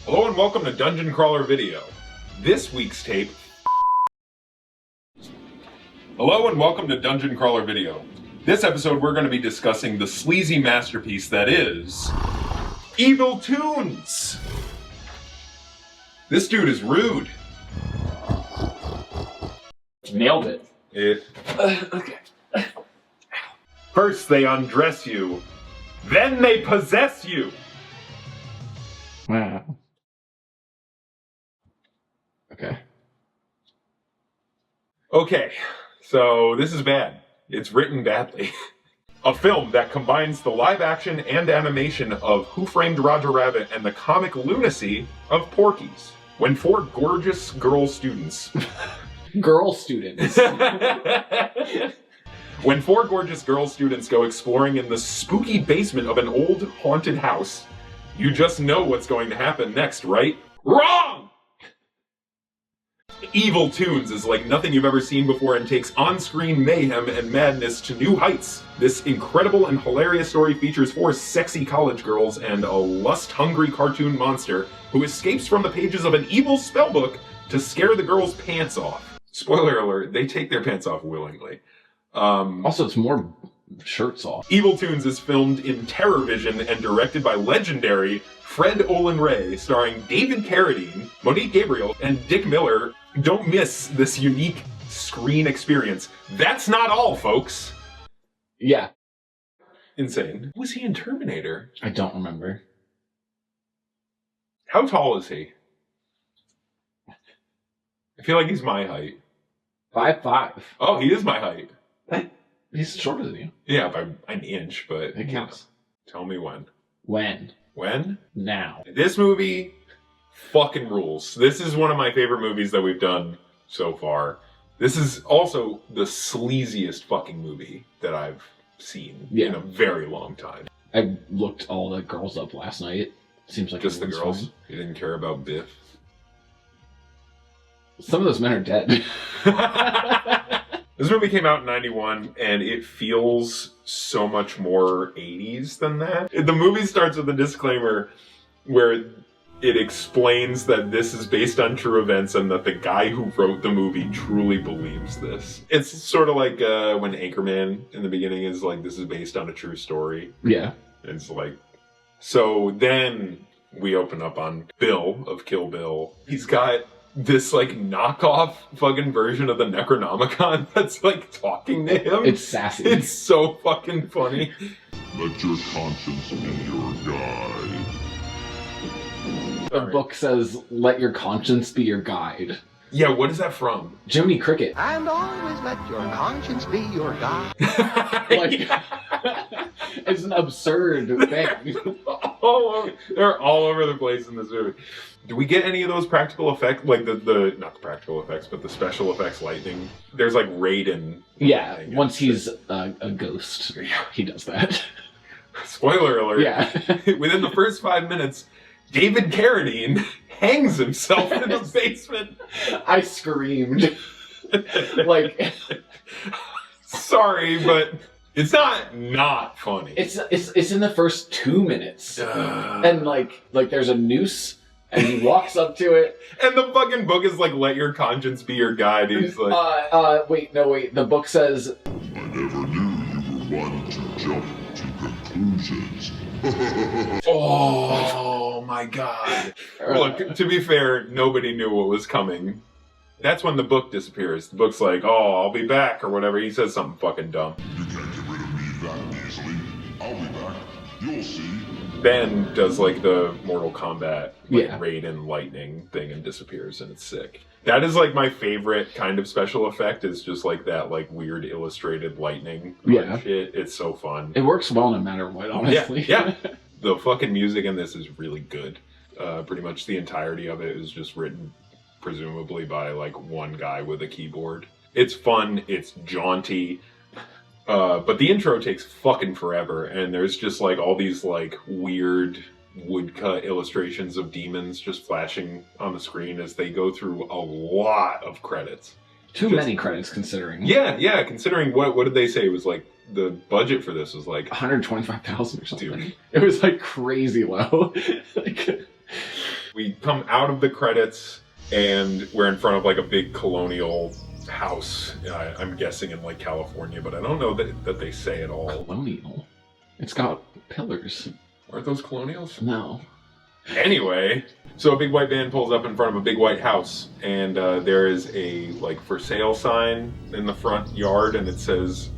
Hello and welcome to Dungeon Crawler Video. This week's tape... Hello and welcome to Dungeon Crawler Video. This episode we're going to be discussing the sleazy masterpiece that is... Evil Toons! This dude is rude. Nailed it. Okay. First they undress you, then they possess you. Wow. Okay. Okay, so this is bad. It's written badly. A film that combines the live action and animation of Who Framed Roger Rabbit and the comic lunacy of Porky's. When four gorgeous girl students... Girl students. When four gorgeous girl students go exploring in the spooky basement of an old haunted house, you just know what's going to happen next, right? Wrong! Evil Toons is like nothing you've ever seen before and takes on-screen mayhem and madness to new heights. This incredible and hilarious story features four sexy college girls and a lust-hungry cartoon monster who escapes from the pages of an evil spellbook to scare the girls' pants off. Spoiler alert, they take their pants off willingly. Also, it's more shirts off. Evil Toons is filmed in TerrorVision and directed by legendary Fred Olen Ray, starring David Carradine, Monique Gabriel, and Dick Miller. Don't miss this unique screen experience. That's not all, folks. Yeah. Insane. Was he in Terminator? I don't remember. How tall is he? I feel like he's my height. 5'5". Oh, he is my height. He's shorter than you. Yeah, by an inch, but... It counts. Tell me when. When? When? Now. This movie fucking rules. This is one of my favorite movies that we've done so far. This is also the sleaziest fucking movie that I've seen in a very long time. I looked all the girls up last night. Seems like just the girls? Fine. You didn't care about Biff? Some of those men are dead. This movie came out in 91, and it feels so much more 80s than that. The movie starts with a disclaimer where it explains that this is based on true events and that the guy who wrote the movie truly believes this. It's sort of like when Anchorman in the beginning is like, this is based on a true story. Yeah. It's like... So then we open up on Bill of Kill Bill. He's got this like knockoff fucking version of the Necronomicon that's like talking to him. It's sassy. It's so fucking funny. Let your conscience be your guide. The book says, let your conscience be your guide. Yeah, what is that from? Jiminy Cricket. And always let your conscience be your guide. Like, it's an absurd thing. They're all over the place in this movie. Do we get any of those practical effects? Like the not the practical effects, but the special effects lightning? There's like Raiden. Yeah, once he's a ghost, he does that. Spoiler alert. Yeah. Within the first 5 minutes, David Carradine hangs himself in the basement. I screamed. Like... Sorry, but... It's not funny. It's in the first 2 minutes. And like there's a noose and he walks up to it. And the fucking book is like, let your conscience be your guide. He's like... wait. The book says... I never knew you were one to jump to conclusions. Oh my god. Look, to be fair, nobody knew what was coming. That's when the book disappears. The book's like, oh, I'll be back, or whatever. He says something fucking dumb. You can't get rid of me that easily. I'll be back. You'll see. Ben does like the Mortal Kombat Yeah. Raiden lightning thing and disappears, and it's sick. That is like my favorite kind of special effect, is just like that like weird illustrated lightning shit. It's so fun. It works well no matter what, honestly. Yeah. The fucking music in this is really good. Pretty much the entirety of it is just written presumably by like one guy with a keyboard. It's fun, it's jaunty, but the intro takes fucking forever, and there's just like all these like weird woodcut illustrations of demons just flashing on the screen as they go through a lot of credits. Too many credits considering. Yeah, considering what did they say? It was like the budget for this was like 125,000 or something. Dude. It was like crazy low. We come out of the credits, and we're in front of like a big colonial house. I'm guessing in like California, but I don't know that they say it all. Colonial? It's got pillars. Aren't those colonials? No. Anyway, so a big white van pulls up in front of a big white house, and there is a like for sale sign in the front yard, and it says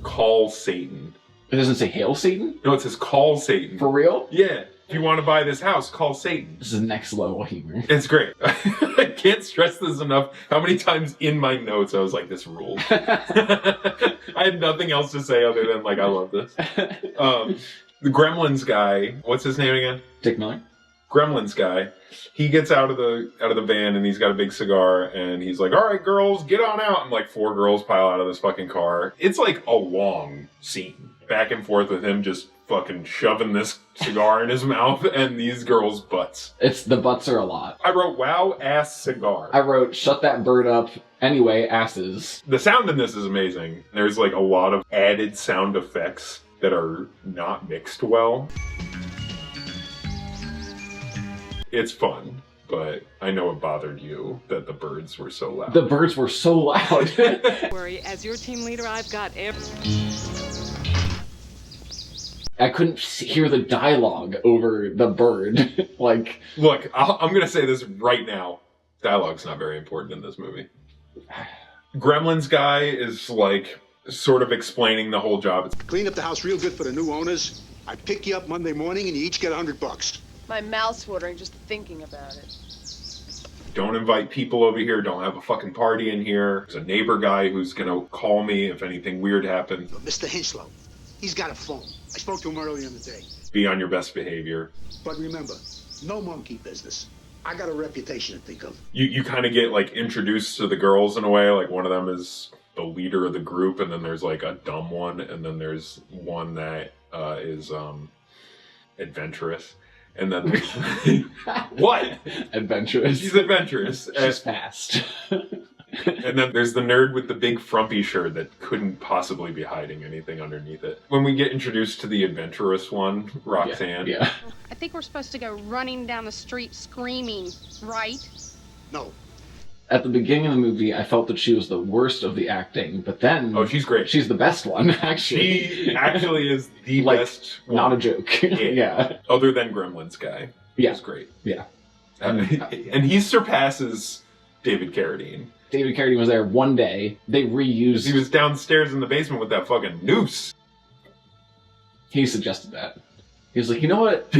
call Satan. It doesn't say hail Satan? No, it says call Satan. For real? Yeah. If you want to buy this house, call Satan. This is next level humor. It's great. I can't stress this enough. How many times in my notes I was like, this rules. I had nothing else to say other than like, I love this. The Gremlins guy, what's his name again? Dick Miller. Gremlins guy. He gets out of the van and he's got a big cigar and he's like, all right, girls, get on out. And like 4 girls pile out of this fucking car. It's like a long scene. Back and forth with him just fucking shoving this cigar in his mouth and these girls' butts. The butts are a lot. I wrote, wow, ass cigar. I wrote, shut that bird up. Anyway, asses. The sound in this is amazing. There's like a lot of added sound effects that are not mixed well. It's fun, but I know it bothered you that the birds were so loud. The birds were so loud. Worry, as your team leader, I've got I couldn't hear the dialogue over the bird. Like, look, I'm gonna say this right now. Dialogue's not very important in this movie. Gremlins guy is like sort of explaining the whole job. Clean up the house real good for the new owners. I pick you up Monday morning and you each get $100. my mouth's watering just thinking about it. Don't invite people over here. Don't have a fucking party in here. There's a neighbor guy who's gonna call me if anything weird happens. Mr. Hinslow, he's got a phone. I spoke to him earlier in the day. Be on your best behavior. But remember, no monkey business. I got a reputation to think of. You kind of get like introduced to the girls in a way. Like one of them is the leader of the group, and then there's like a dumb one, and then there's one that is adventurous. And then there's what? Adventurous. She's adventurous. She's fast. And then there's the nerd with the big frumpy shirt that couldn't possibly be hiding anything underneath it. When we get introduced to the adventurous one, Roxanne. Yeah. I think we're supposed to go running down the street screaming, right? No. At the beginning of the movie, I felt that she was the worst of the acting, but then... Oh, she's great. She's the best one, actually. She actually is the like, best one. Not a joke. Yeah. Other than Gremlins guy. Yeah. He's great. Yeah. And he surpasses David Carradine. David Carradine was there one day. They reused... He was downstairs in the basement with that fucking noose. He suggested that. He was like, you know what?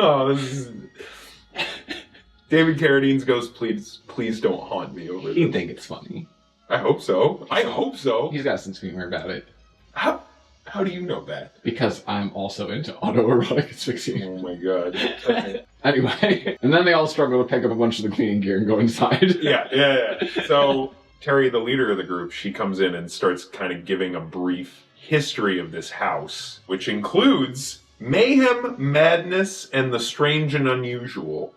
Oh, this is... David Carradine's ghost, please don't haunt me over this. He'd think it's funny. I hope so. I hope so. He's got a sense of humor about it. How do you know that? Because I'm also into autoerotic asphyxia. Oh my god. Okay. Anyway, and then they all struggle to pick up a bunch of the cleaning gear and go inside. Yeah. So, Terry, the leader of the group, she comes in and starts kind of giving a brief history of this house, which includes mayhem, madness, and the strange and unusual,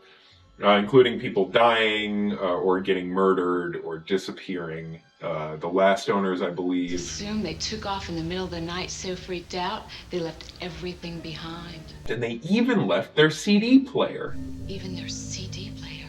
including people dying or getting murdered or disappearing. The last owners, I believe... Assume they took off in the middle of the night so freaked out, they left everything behind. And they even left their CD player. Even their CD player.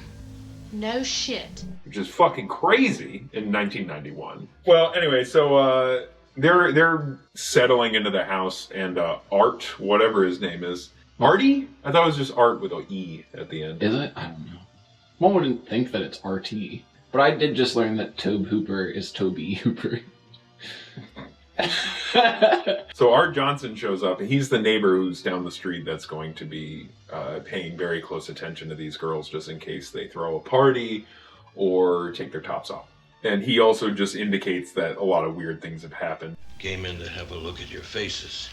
No shit. Which is fucking crazy in 1991. Well, anyway, so they're settling into the house, and Art, whatever his name is... Artie? I thought it was just Art with an E at the end. Is it? I don't know. One wouldn't think that it's RT. But I did just learn that Tobe Hooper is Toby Hooper. So Art Johnson shows up. He's the neighbor who's down the street that's going to be paying very close attention to these girls just in case they throw a party or take their tops off. And he also just indicates that a lot of weird things have happened. Came in to have a look at your faces,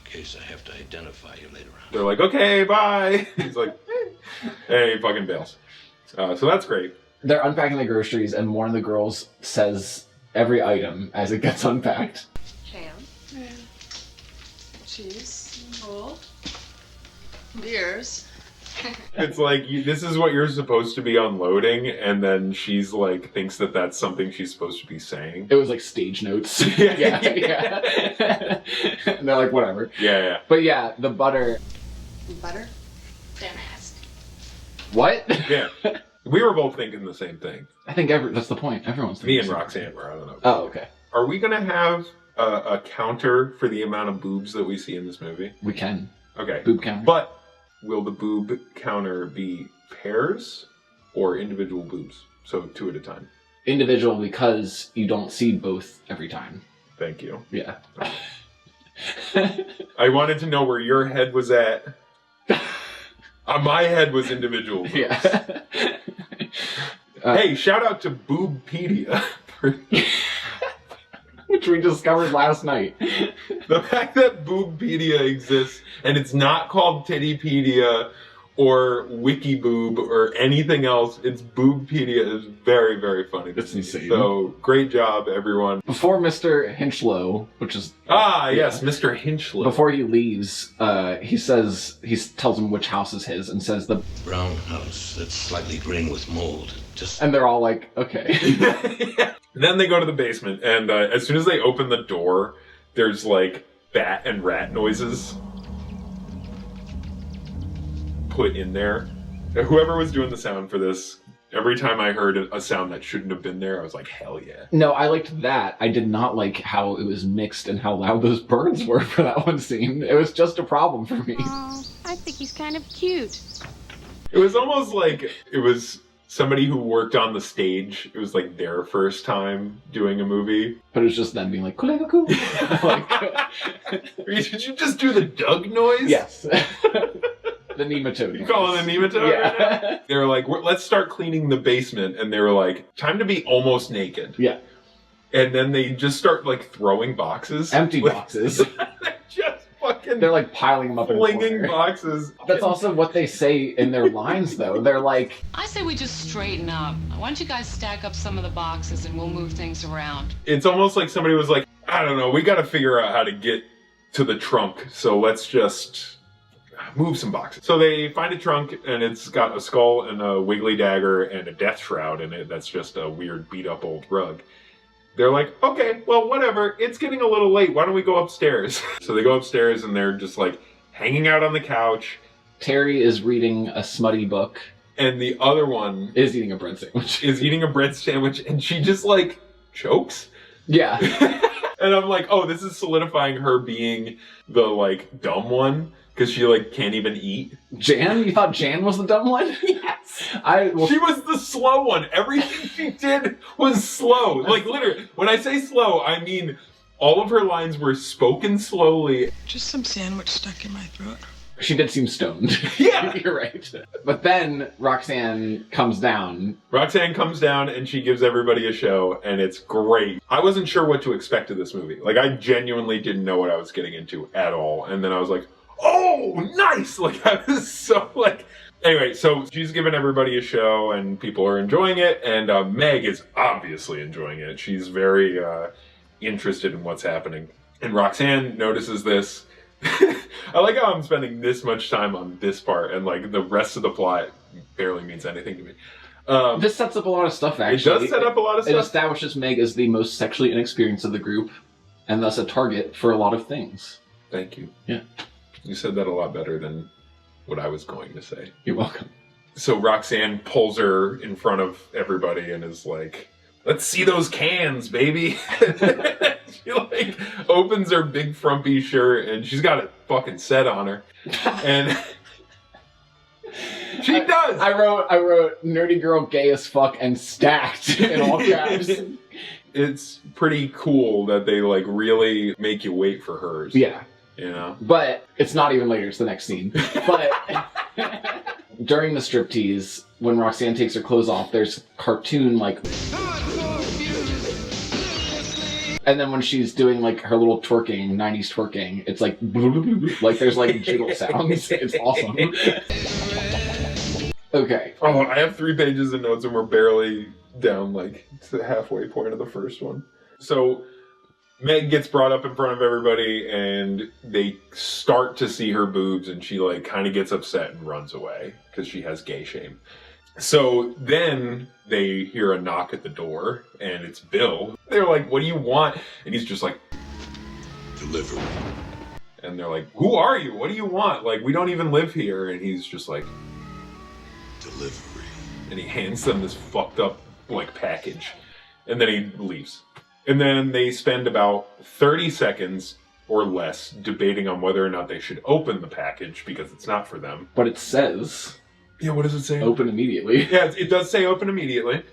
in case I have to identify you later on. They're like, okay, bye. He's like, hey, he fucking bails. So that's great. They're unpacking the groceries, and one of the girls says every item as it gets unpacked. Ham. Cheese. Cool. Beers. It's like, this is what you're supposed to be unloading, and then she's like, thinks that that's something she's supposed to be saying. It was like stage notes. Yeah. And they're like, whatever. Yeah. But yeah, the butter. Butter? Don't ask. What? Yeah. We were both thinking the same thing. I think that's the point. Everyone's Me thinking and the same Roxanne thing. were, I don't know. Oh, okay. Are we going to have a counter for the amount of boobs that we see in this movie? We can. Okay. Boob counter. But will the boob counter be pairs or individual boobs? So 2 at a time. Individual, because you don't see both every time. Thank you. Yeah. I wanted to know where your head was at. My head was individual boobs. Yeah. Hey, shout out to Boobpedia. Which we discovered last night. The fact that Boobpedia exists and it's not called Tittypedia or Wikiboob or anything else, it's Boobpedia is very, very funny. That's insane. So, great job, everyone. Before Mr. Hinchlow, which is... Yes, Mr. Hinchlow. Before he leaves, he tells him which house is his and says the... Brown house that's slightly green with mold. And they're all like, okay. Then they go to the basement, and as soon as they open the door, there's like bat and rat noises put in there. Whoever was doing the sound for this, every time I heard a sound that shouldn't have been there, I was like, hell yeah. No, I liked that. I did not like how it was mixed and how loud those birds were for that one scene. It was just a problem for me. Oh, I think he's kind of cute. It was almost like it was somebody who worked on the stage. It was like their first time doing a movie. But it was just them being like, "Cool." Did you just do the Doug noise? Yes. The nematode. You call it a nematode? Yeah. Right now? They were like, let's start cleaning the basement. And they were like, time to be almost naked. Yeah. And then they just start like throwing boxes. Empty boxes. They're just fucking... They're like piling them up in the flinging corner. boxes. That's also what they say in their lines, though. They're like... I say we just straighten up. Why don't you guys stack up some of the boxes and we'll move things around? It's almost like somebody was like, I don't know, we got to figure out how to get to the trunk. So let's just move some boxes. So they find a trunk and it's got a skull and a wiggly dagger and a death shroud in it. That's just a weird beat up old rug. They're like, okay, well, whatever. It's getting a little late. Why don't we go upstairs? So they go upstairs and they're just like hanging out on the couch. Terry is reading a smutty book. And the other one is eating a bread sandwich. And she just like chokes. Yeah. And I'm like, oh, this is solidifying her being the like dumb one. Because she, like, can't even eat. Jan? You thought Jan was the dumb one? Yes! She was the slow one. Everything she did was slow. Like, literally, when I say slow, I mean all of her lines were spoken slowly. Just some sandwich stuck in my throat. She did seem stoned. Yeah! You're right. But then Roxanne comes down. Roxanne comes down and she gives everybody a show, and it's great. I wasn't sure what to expect of this movie. Like, I genuinely didn't know what I was getting into at all. And then I was like, oh, nice! Like, I was so, like... Anyway, so she's giving everybody a show, and people are enjoying it, and Meg is obviously enjoying it. She's very interested in what's happening. And Roxanne notices this. I like how I'm spending this much time on this part, and, like, the rest of the plot barely means anything to me. This sets up a lot of stuff, actually. It does set up a lot of stuff. It establishes Meg as the most sexually inexperienced of the group, and thus a target for a lot of things. Thank you. Yeah. You said that a lot better than what I was going to say. You're welcome. So Roxanne pulls her in front of everybody and is like, let's see those cans, baby. She like opens her big frumpy shirt and she's got a fucking set on her. And she does! I wrote nerdy girl gay as fuck and stacked in all caps. It's pretty cool that they like really make you wait for hers. Yeah. You know? But it's not even later, it's the next scene. But during the striptease, when Roxanne takes her clothes off, there's cartoon like... And then when she's doing like her little twerking, 90s twerking, it's like... like there's like jiggle sounds. It's awesome. Okay. Oh, I have 3 pages of notes and we're barely down like to the halfway point of the first one. So... Meg gets brought up in front of everybody and they start to see her boobs and she like kind of gets upset and runs away because she has gay shame. So then they hear a knock at the door and it's Bill. They're like, what do you want? And he's just like, Delivery. And they're like, who are you? What do you want? Like, we don't even live here. And he's just like, Delivery. and he hands them this fucked up, like, package. And then he leaves. And then they spend about 30 seconds or less debating on whether or not they should open the package because it's not for them. But it says... Yeah, what does it say? Open immediately. Yeah, it does say open immediately.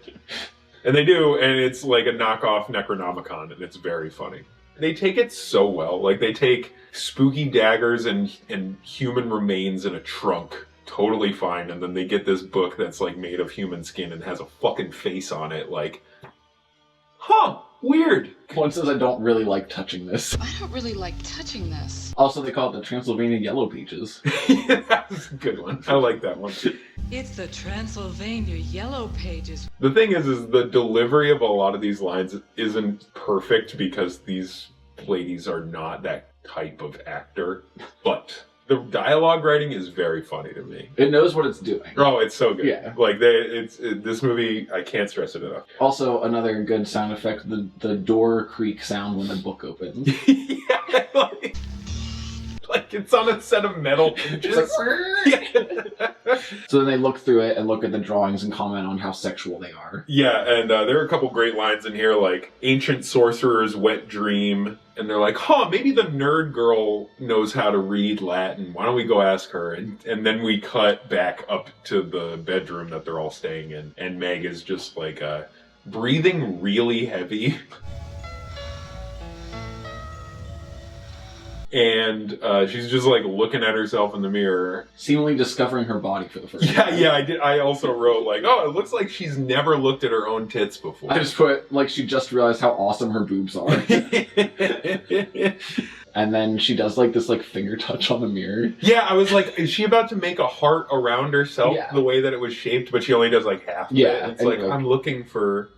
And they do, and it's like a knockoff Necronomicon, and it's very funny. They take it so well. Like, they take spooky daggers and human remains in a trunk, totally fine, and then they get this book that's, like, made of human skin and has a fucking face on it, like, huh, weird. One says, I don't really like touching this. I don't really like touching this. Also, they call it the Transylvania Yellow Pages. Yeah, that's a good one. I like that one. It's the Transylvania Yellow Pages. The thing is the delivery of a lot of these lines isn't perfect because these ladies are not that type of actor, but the dialogue writing is very funny to me. It knows what it's doing. Oh, it's so good. Yeah. Like, this movie, I can't stress it enough. Also, another good sound effect, the door creak sound when the book opens. Yeah, like it's on a set of metal hinges. So then they look through it and look at the drawings and comment on how sexual they are. Yeah, and there are a couple great lines in here, like, ancient sorcerer's wet dream. And they're like, huh, maybe the nerd girl knows how to read Latin. Why don't we go ask her? And then we cut back up to the bedroom that they're all staying in. And Meg is just, like, breathing really heavy. And she's just, like, looking at herself in the mirror. Seemingly discovering her body for the first time. Yeah, I did. I also wrote, like, oh, it looks like she's never looked at her own tits before. I just put, like, she just realized how awesome her boobs are. And then she does, like, this, like, finger touch on the mirror. Yeah, I was like, is she about to make a heart around herself the way that it was shaped, but she only does, like, half of it? It's like, I'm looking for...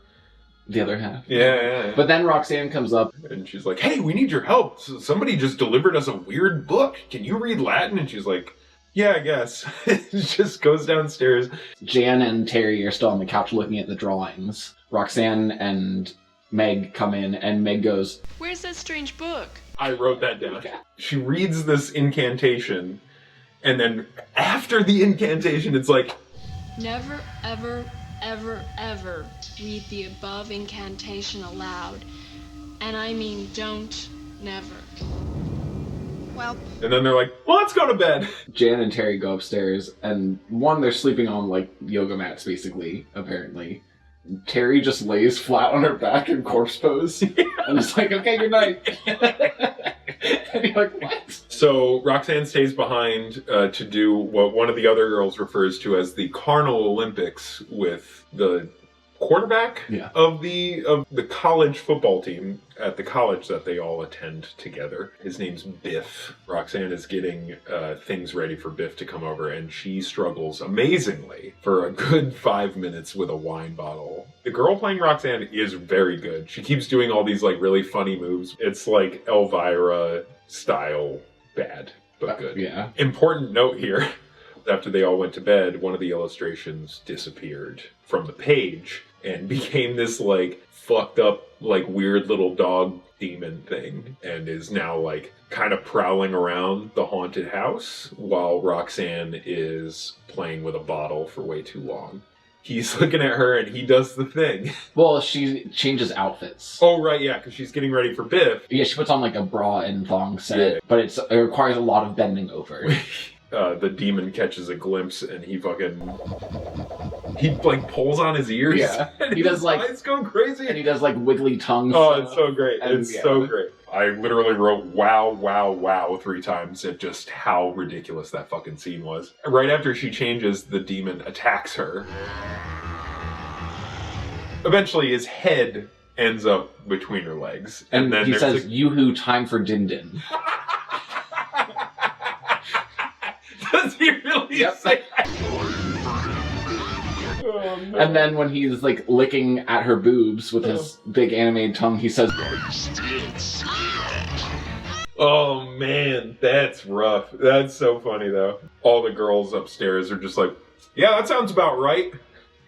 the other half. Yeah. But then Roxanne comes up. And she's like, hey, we need your help. Somebody just delivered us a weird book. Can you read Latin? And she's like, yeah, I guess. She just goes downstairs. Jan and Terry are still on the couch looking at the drawings. Roxanne and Meg come in, and Meg goes, Where's that strange book? I wrote that down. She reads this incantation, and then after the incantation, it's like... Never, ever, ever, ever read the above incantation aloud. And I mean don't, never. Well... And then they're like, well, let's go to bed. Jan and Terry go upstairs, and they're sleeping on, like, yoga mats, basically, apparently. Terry just lays flat on her back in corpse pose. And it's like, okay, good night. And you're like, what? So Roxanne stays behind to do what one of the other girls refers to as the Carnal Olympics with the quarterback of the college football team at the college that they all attend together. His name's Biff. Roxanne is getting things ready for Biff to come over, and she struggles amazingly for a good 5 minutes with a wine bottle. The girl playing Roxanne is very good. She keeps doing all these like really funny moves. It's like Elvira style bad, but good. Yeah. Important note here. After they all went to bed, one of the illustrations disappeared from the page and became this, like, fucked up, like, weird little dog demon thing, and is now, like, kind of prowling around the haunted house while Roxanne is playing with a bottle for way too long. He's looking at her, and he does the thing. Well, she changes outfits. Oh, right, yeah, because she's getting ready for Biff. Yeah, she puts on, like, a bra and thong set, but it requires a lot of bending over. The demon catches a glimpse, and he like pulls on his ears. Yeah, and he does like it's going crazy, and he does like wiggly tongue. Oh, it's so great! It's so great. I literally wrote "wow, wow, wow" 3 times at just how ridiculous that fucking scene was. Right after she changes, the demon attacks her. Eventually, his head ends up between her legs, and then he says, "Yoo-hoo, time for din-din." Does he really say that? Oh, no. And then when he's like licking at her boobs with his big animated tongue, he says, oh man, that's rough. That's so funny though. All the girls upstairs are just like, yeah, that sounds about right.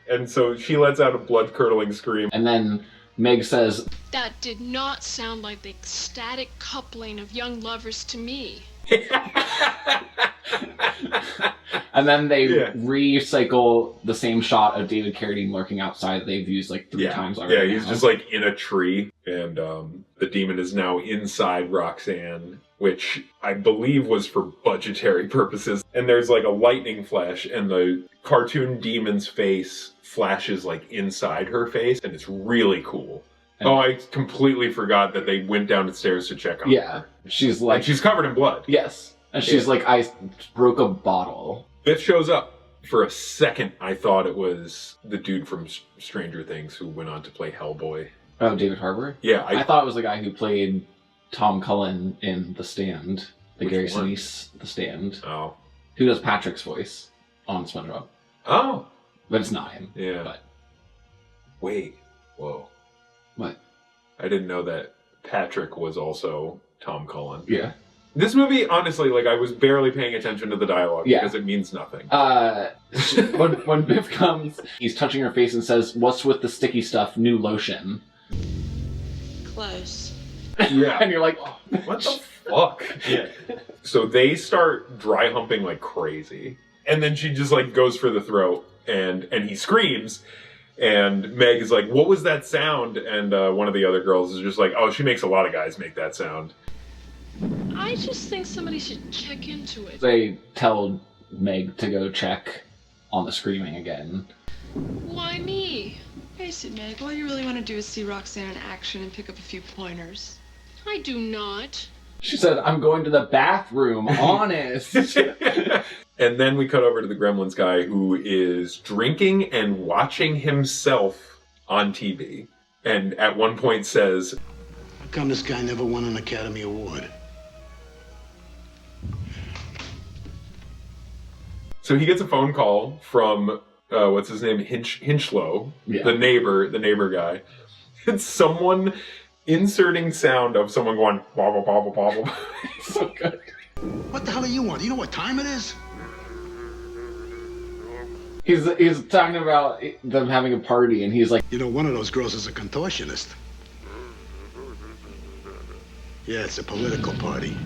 And so she lets out a blood-curdling scream. And then Meg says, That did not sound like the ecstatic coupling of young lovers to me. and then they recycle the same shot of David Carradine lurking outside that they've used like 3 times already. Yeah, he's just like in a tree, and the demon is now inside Roxanne, which I believe was for budgetary purposes. And there's like a lightning flash, and the cartoon demon's face flashes like inside her face, and it's really cool. And I completely forgot that they went down the stairs to check on her. She's like... And she's covered in blood. Yes. And she's like, I broke a bottle. Biff shows up. For a second, I thought it was the dude from Stranger Things who went on to play Hellboy. Oh, David Harbour? Yeah. I thought it was the guy who played Tom Cullen in The Stand. The Gary one? Sinise The Stand. Oh. Who does Patrick's voice on SpongeBob. Oh. But it's not him. Yeah. But. Wait. Whoa. What? I didn't know that Patrick was also Tom Cullen. Yeah. This movie, honestly, like, I was barely paying attention to the dialogue because it means nothing. When Biff comes, he's touching her face and says, "What's with the sticky stuff? New lotion." Close. Yeah. And you're like, oh, what the fuck? Yeah. So they start dry humping like crazy. And then she just, like, goes for the throat, and he screams. And Meg is like, "What was that sound?" And one of the other girls is just like, "Oh, she makes a lot of guys make that sound." I just think somebody should check into it. They tell Meg to go check on the screaming again. Why me? Face it, Meg, all you really want to do is see Roxanne in action and pick up a few pointers. I do not. She said, "I'm going to the bathroom, honest." And then we cut over to the Gremlins guy who is drinking and watching himself on TV. And at one point says, How come this guy never won an Academy Award? So he gets a phone call from, what's his name? Hinchlow, the neighbor guy. It's someone inserting sound of someone going, blah, blah, blah, blah, blah, blah. It's so good. What the hell do you want? Do you know what time it is? He's talking about them having a party, and he's like, You know, one of those girls is a contortionist. Yeah, it's a political party.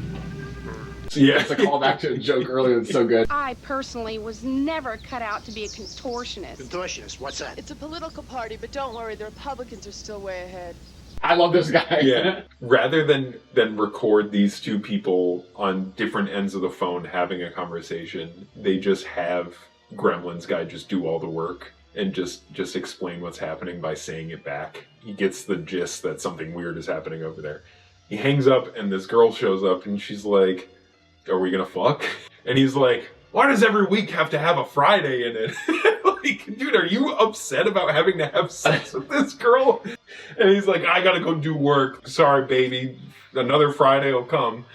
Yeah, it's a callback to a joke earlier that's so good. I personally was never cut out to be a contortionist. Contortionist, what's that? It's a political party, but don't worry, the Republicans are still way ahead. I love this guy. Yeah. Rather than record these two people on different ends of the phone having a conversation, they just have Gremlins guy just do all the work and just explain what's happening by saying it back. He gets the gist that something weird is happening over there. He hangs up and this girl shows up and she's like, "Are we gonna fuck?" And he's like, "Why does every week have to have a Friday in it?" Like, dude, are you upset about having to have sex with this girl? And he's like, "I gotta go do work. Sorry, baby. Another Friday will come."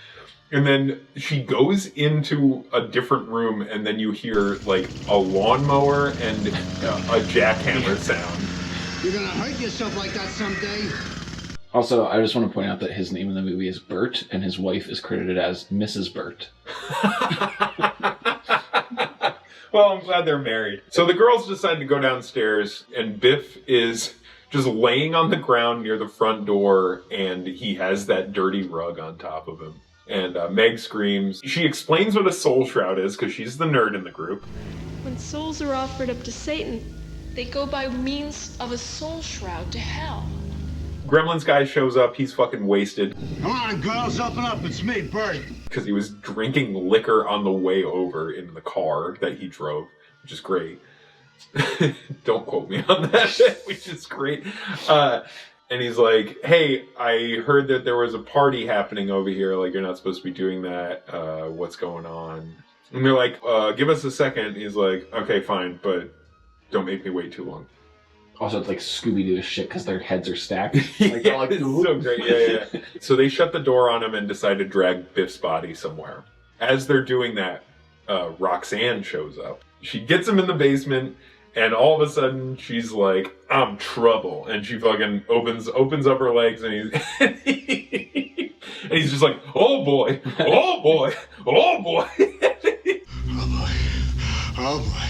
And then she goes into a different room, and then you hear, like, a lawnmower and a jackhammer sound. You're gonna hurt yourself like that someday. Also, I just want to point out that his name in the movie is Bert, and his wife is credited as Mrs. Bert. Well, I'm glad they're married. So the girls decide to go downstairs, and Biff is just laying on the ground near the front door, and he has that dirty rug on top of him. And Meg screams. She explains what a soul shroud is, because she's the nerd in the group. When souls are offered up to Satan, they go by means of a soul shroud to hell. Gremlins guy shows up. He's fucking wasted. Come on, girls, open up. It's me, Bert. Because he was drinking liquor on the way over in the car that he drove, which is great. Don't quote me on that, which is great. And he's like, "Hey, I heard that there was a party happening over here. Like, you're not supposed to be doing that. What's going on?" And they're like, "Give us a second." He's like, "Okay, fine, but don't make me wait too long." Also, it's like Scooby-Doo shit because their heads are stacked. Like, Yeah, it's so great. Yeah. So they shut the door on him and decide to drag Biff's body somewhere. As they're doing that, Roxanne shows up. She gets him in the basement, and all of a sudden she's like, "I'm trouble," and she fucking opens up her legs, and he's just like, "Oh boy, oh boy, oh boy." Oh boy.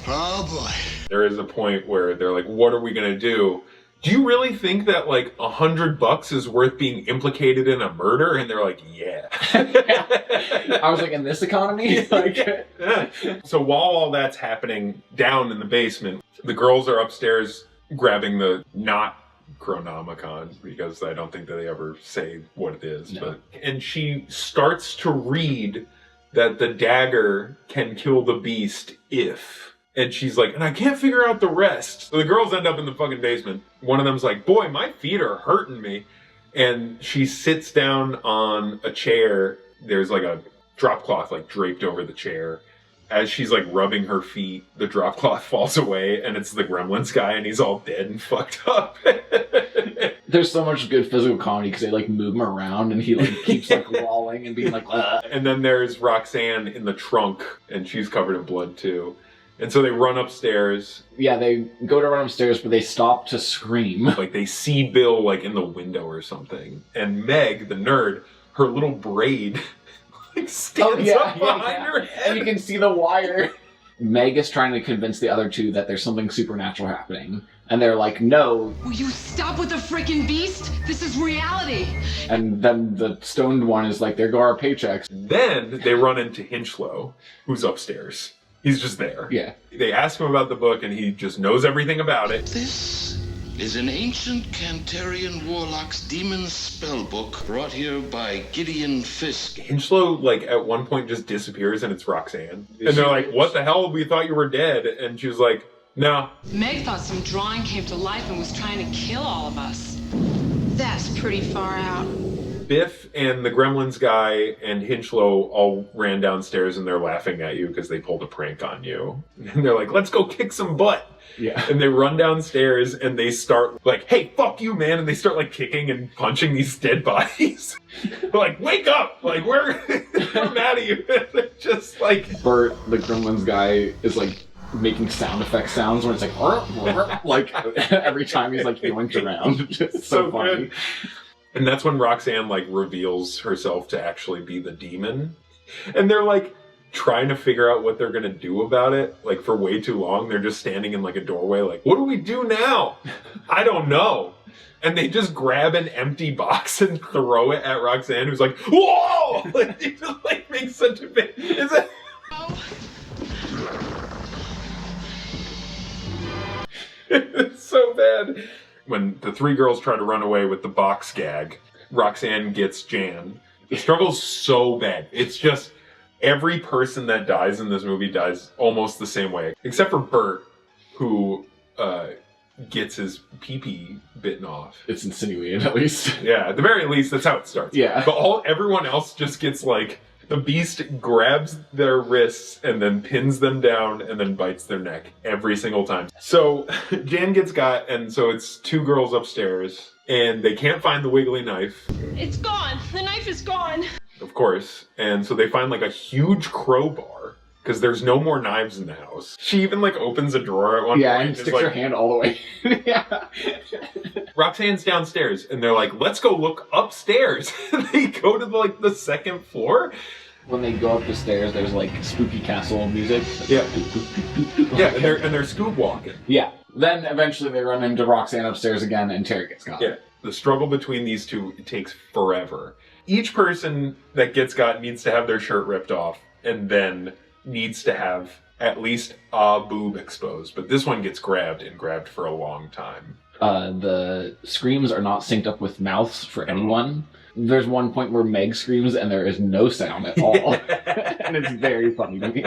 Oh boy. There is a point where they're like, "What are we gonna do?" do you really think that like $100 is worth being implicated in a murder? And they're like, yeah. I was like, in this economy? Like, Yeah. So while all that's happening down in the basement, the girls are upstairs grabbing the not Chronomicon, because I don't think that they ever say what it is. No. And she starts to read that the dagger can kill the beast if... And she's like, and I can't figure out the rest. So the girls end up in the fucking basement. One of them's like, boy, my feet are hurting me. And she sits down on a chair. There's like a drop cloth like draped over the chair. As she's like rubbing her feet, the drop cloth falls away, and it's the Gremlins guy, and he's all dead and fucked up. there's so much good physical comedy because they like move him around and he like keeps like lolling and being like, ugh. And then there's Roxanne in the trunk, and she's covered in blood too. And so they run upstairs. Yeah, they go to run upstairs, but they stop to scream. Like they see Bill like in the window or something. And Meg, the nerd, her little braid like stands up behind her head. And you can see the wire. Meg is trying to convince the other two that there's something supernatural happening. And they're like, no. Will you stop with the freaking beast? This is reality. And then the stoned one is like, there go our paychecks. Then they run into Hinchlow, who's upstairs. He's just there. Yeah. They ask him about the book, and he just knows everything about it. This is an ancient Cantarian warlock's demon spellbook brought here by Gideon Fisk. Hinchlow, like, at one point just disappears, and it's Roxanne. And they're like, what the hell? We thought you were dead. And she was like, no. Meg thought some drawing came to life and was trying to kill all of us. That's pretty far out. Biff and the Gremlins guy and Hinchlow all ran downstairs, and they're laughing at you because they pulled a prank on you. And they're like, let's go kick some butt. Yeah. And they run downstairs and they start like, hey, fuck you, man. And they start like kicking and punching these dead bodies. They're like, wake up. Like, we're mad at you. Just like... Bert, the Gremlins guy, is like making sound effect sounds when it's like every time he's like yoinked around. It's so funny. Good. And that's when Roxanne like reveals herself to actually be the demon. And they're like trying to figure out what they're going to do about it. Like for way too long. They're just standing in like a doorway like, what do we do now? I don't know. And they just grab an empty box and throw it at Roxanne, who's like, whoa! Like, they just like make such a big... It's so bad. When the three girls try to run away with the box gag, Roxanne gets Jan. The struggle's so bad. It's just every person that dies in this movie dies almost the same way. Except for Bert, who gets his pee-pee bitten off. It's insinuated, at least. Yeah, at the very least, that's how it starts. Yeah. But everyone else just gets like... The beast grabs their wrists and then pins them down and then bites their neck every single time. So Jan gets got, and so it's two girls upstairs, and they can't find the wiggly knife. It's gone. The knife is gone. Of course. And so they find like a huge crowbar, because there's no more knives in the house. She even like opens a drawer at one point. And sticks her hand all the way. Yeah. Roxanne's downstairs, and they're like, let's go look upstairs. They go to the second floor. When they go up the stairs, there's like spooky castle music. Yeah. Yeah, and they're scoop walking. Yeah. Then eventually they run into Roxanne upstairs again, and Terry gets got. Yeah. The struggle between these two takes forever. Each person that gets got needs to have their shirt ripped off, and then needs to have at least a boob exposed. But this one gets grabbed for a long time. The screams are not synced up with mouths for anyone. There's one point where Meg screams and there is no sound at all. And it's very funny to me.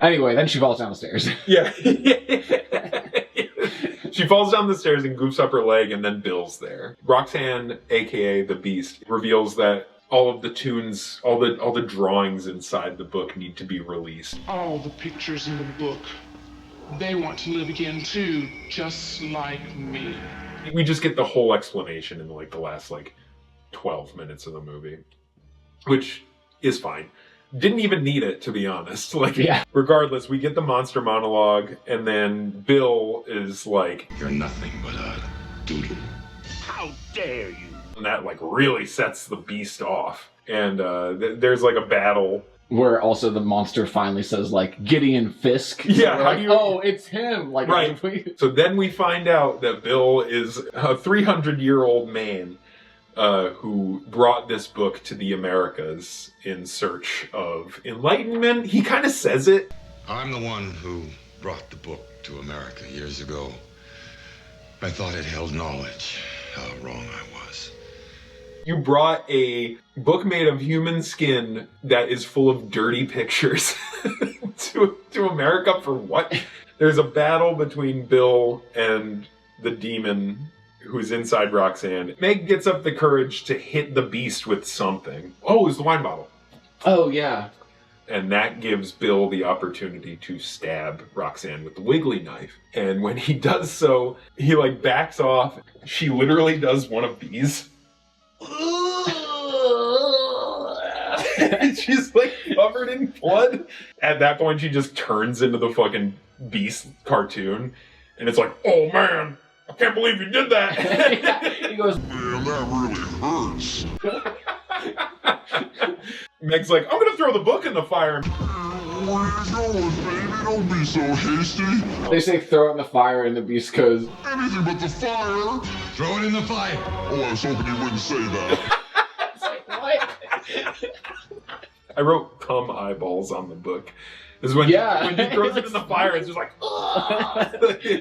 Anyway, then she falls down the stairs. Yeah. She falls down the stairs and goofs up her leg, and then Bill's there. Roxanne, aka the Beast, reveals that all of the Toons, all the drawings inside the book need to be released. All the pictures in the book, they want to live again too, just like me. We just get the whole explanation in like the last 12 minutes of the movie, which is fine. Didn't even need it, to be honest. Regardless, we get the monster monologue, and then Bill is like, you're nothing but a doodle. How dare you? And that really sets the Beast off. And there's like a battle, Where also the monster finally says, like, Gideon Fisk. Yeah, how how like, do you... oh, it's him. Like, right. So then we find out that Bill is a 300-year-old man who brought this book to the Americas in search of enlightenment. He kind of says it. I'm the one who brought the book to America years ago. I thought it held knowledge. How wrong I was. You brought a book made of human skin that is full of dirty pictures to America for what? There's a battle between Bill and the demon who's inside Roxanne. Meg gets up the courage to hit the beast with something. Oh, it's the wine bottle. Oh, yeah. And that gives Bill the opportunity to stab Roxanne with the wiggly knife. And when he does so, he like backs off. She literally does one of these. She's like covered in blood. At that point, she just turns into the fucking beast cartoon. And it's like, oh man, I can't believe you did that. He goes, man, that really hurts. Meg's like, I'm gonna throw the book in the fire. Where you going, baby? Don't be so hasty. They say throw it in the fire, and the beast goes, anything but the fire. Throw it in the fire. Oh, I was hoping you wouldn't say that. what? I wrote cum eyeballs on the book. Is when, when he throws it in the fire, it's just like,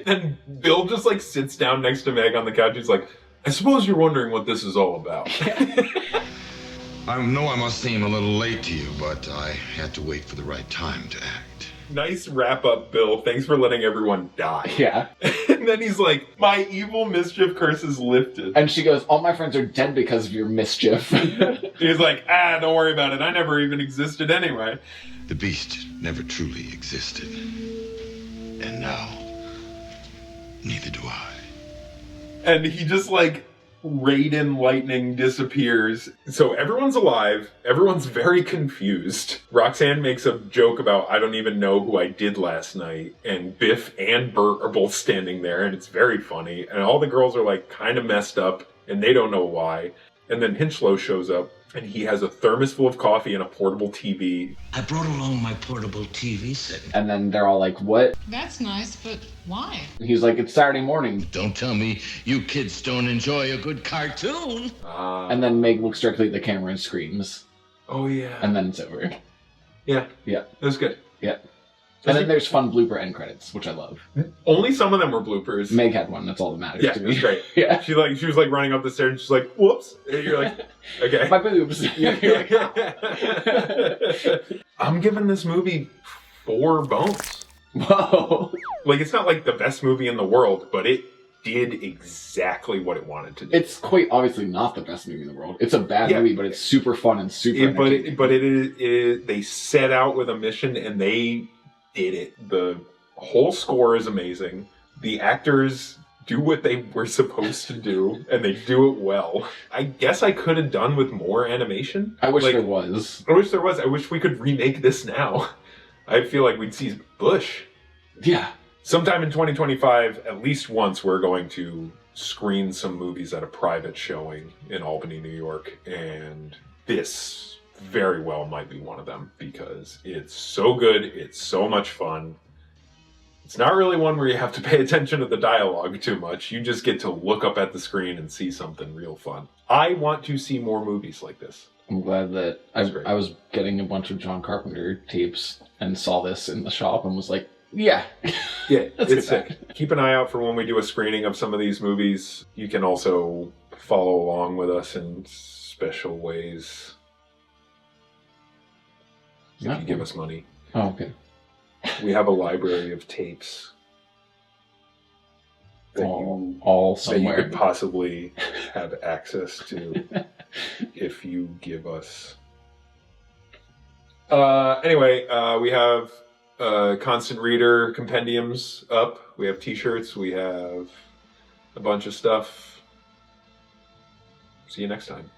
and Bill just like sits down next to Meg on the couch. He's like, I suppose you're wondering what this is all about. I know I must seem a little late to you, but I had to wait for the right time to act. Nice wrap up, Bill. Thanks for letting everyone die. Yeah. And then he's like, my evil mischief curse is lifted. And she goes, all my friends are dead because of your mischief. He's like, don't worry about it. I never even existed anyway. The beast never truly existed. And now, neither do I. And he just like, Raiden lightning disappears. So everyone's alive. Everyone's very confused. Roxanne makes a joke about, I don't even know who I did last night. And Biff and Bert are both standing there, and it's very funny. And all the girls are like kind of messed up, and they don't know why. And then Hinchlow shows up, and he has a thermos full of coffee and a portable TV. I brought along my portable TV set. And then they're all like, what? That's nice, but why? And he's like, it's Saturday morning. Don't tell me you kids don't enjoy a good cartoon. And then Meg looks directly at the camera and screams. Oh, yeah. And then it's over. Yeah. Yeah. That was good. Yeah. And then there's fun blooper end credits, which I love. Only some of them were bloopers. Meg had one. That's all that matters to me. Yeah, it was great. Yeah. She was like running up the stairs and she's like, whoops. And you're like, okay. My boobs. I'm giving this movie 4 bones. Whoa. Like, it's not like the best movie in the world, but it did exactly what it wanted to do. It's quite obviously not the best movie in the world. It's a bad movie, but it's super fun and super entertaining. But it is, they set out with a mission and they did it. The whole score is amazing. The actors do what they were supposed to do, and they do it well. I guess I could have done with more animation. I wish there was. I wish there was. I wish we could remake this now. I feel like we'd see Bush. Yeah. Sometime in 2025, at least once, we're going to screen some movies at a private showing in Albany, New York, and this very well might be one of them because it's so good, it's so much fun. It's not really one where you have to pay attention to the dialogue too much. You just get to look up at the screen and see something real fun. I want to see more movies like this. I'm glad that I was getting a bunch of John Carpenter tapes and saw this in the shop and was like, yeah. Yeah, it's sick. Keep an eye out for when we do a screening of some of these movies. You can also follow along with us in special ways. If you give us money. Oh, okay. We have a library of tapes that all somewhere that you could possibly have access to if you give us. Anyway, we have constant reader compendiums up. We have t-shirts. We have a bunch of stuff. See you next time.